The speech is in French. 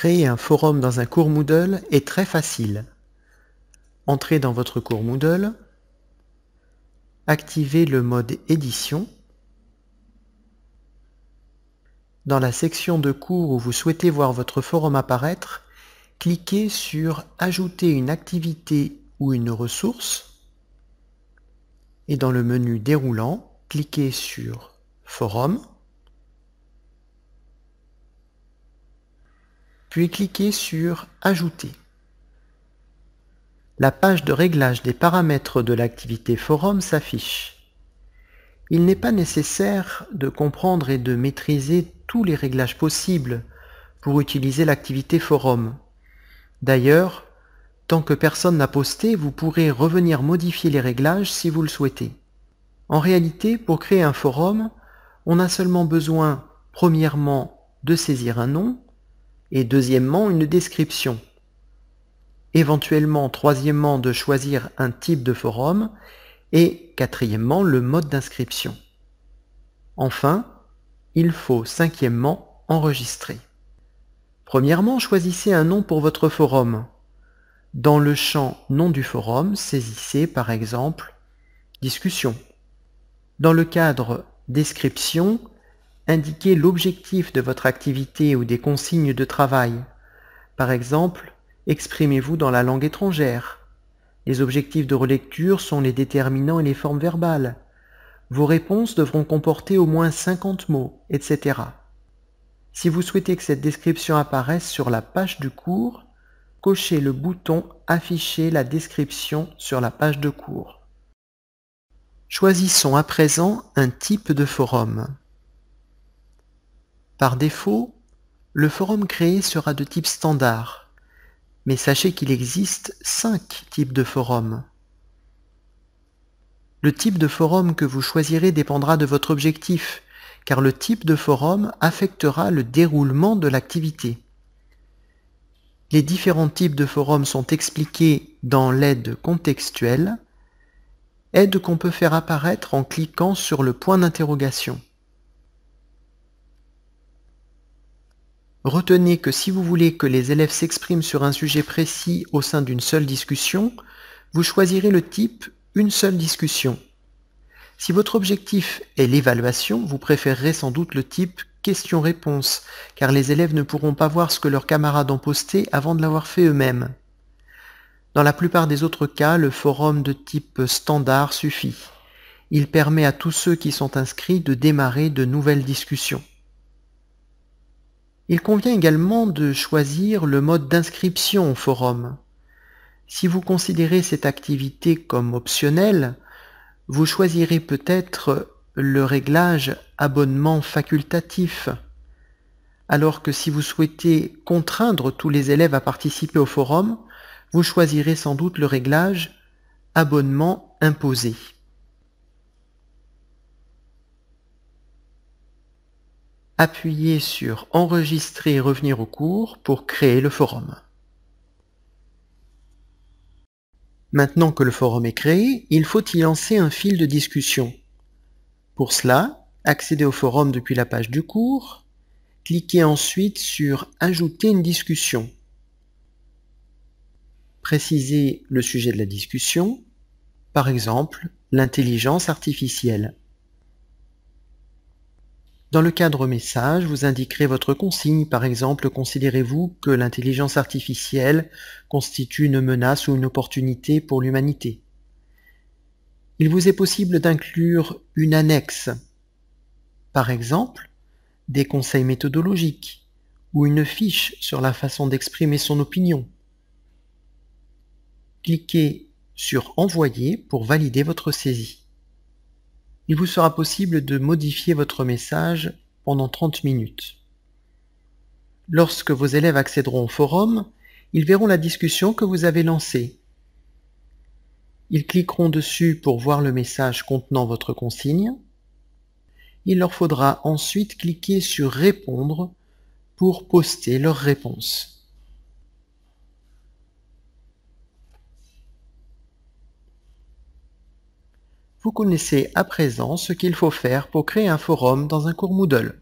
Créer un forum dans un cours Moodle est très facile. Entrez dans votre cours Moodle, activez le mode édition. Dans la section de cours où vous souhaitez voir votre forum apparaître, cliquez sur Ajouter une activité ou une ressource et dans le menu déroulant, cliquez sur Forum, puis cliquez sur Ajouter. La page de réglage des paramètres de l'activité forum s'affiche. Il n'est pas nécessaire de comprendre et de maîtriser tous les réglages possibles pour utiliser l'activité forum. D'ailleurs, tant que personne n'a posté, vous pourrez revenir modifier les réglages si vous le souhaitez. En réalité, pour créer un forum, on a seulement besoin, premièrement, de saisir un nom et deuxièmement, une description. Éventuellement, troisièmement, de choisir un type de forum et quatrièmement, le mode d'inscription. Enfin, il faut cinquièmement enregistrer. Premièrement, choisissez un nom pour votre forum. Dans le champ nom du forum, saisissez par exemple discussion. Dans le cadre description, indiquez l'objectif de votre activité ou des consignes de travail. Par exemple, exprimez-vous dans la langue étrangère. Les objectifs de relecture sont les déterminants et les formes verbales. Vos réponses devront comporter au moins 50 mots, etc. Si vous souhaitez que cette description apparaisse sur la page du cours, cochez le bouton « Afficher la description sur la page de cours ». Choisissons à présent un type de forum. Par défaut, le forum créé sera de type standard, mais sachez qu'il existe 5 types de forums. Le type de forum que vous choisirez dépendra de votre objectif, car le type de forum affectera le déroulement de l'activité. Les différents types de forums sont expliqués dans l'aide contextuelle, aide qu'on peut faire apparaître en cliquant sur le point d'interrogation. Retenez que si vous voulez que les élèves s'expriment sur un sujet précis au sein d'une seule discussion, vous choisirez le type « Une seule discussion ». Si votre objectif est l'évaluation, vous préférerez sans doute le type « Question-réponse », car les élèves ne pourront pas voir ce que leurs camarades ont posté avant de l'avoir fait eux-mêmes. Dans la plupart des autres cas, le forum de type standard suffit. Il permet à tous ceux qui sont inscrits de démarrer de nouvelles discussions. Il convient également de choisir le mode d'inscription au forum. Si vous considérez cette activité comme optionnelle, vous choisirez peut-être le réglage abonnement facultatif, alors que si vous souhaitez contraindre tous les élèves à participer au forum, vous choisirez sans doute le réglage abonnement imposé. Appuyez sur Enregistrer et revenir au cours pour créer le forum. Maintenant que le forum est créé, il faut y lancer un fil de discussion. Pour cela, accédez au forum depuis la page du cours, cliquez ensuite sur Ajouter une discussion. Précisez le sujet de la discussion, par exemple l'intelligence artificielle. Dans le cadre message, vous indiquerez votre consigne, par exemple, considérez-vous que l'intelligence artificielle constitue une menace ou une opportunité pour l'humanité? Il vous est possible d'inclure une annexe, par exemple, des conseils méthodologiques ou une fiche sur la façon d'exprimer son opinion. Cliquez sur Envoyer pour valider votre saisie. Il vous sera possible de modifier votre message pendant 30 minutes. Lorsque vos élèves accéderont au forum, ils verront la discussion que vous avez lancée. Ils cliqueront dessus pour voir le message contenant votre consigne. Il leur faudra ensuite cliquer sur Répondre pour poster leur réponse. Vous connaissez à présent ce qu'il faut faire pour créer un forum dans un cours Moodle.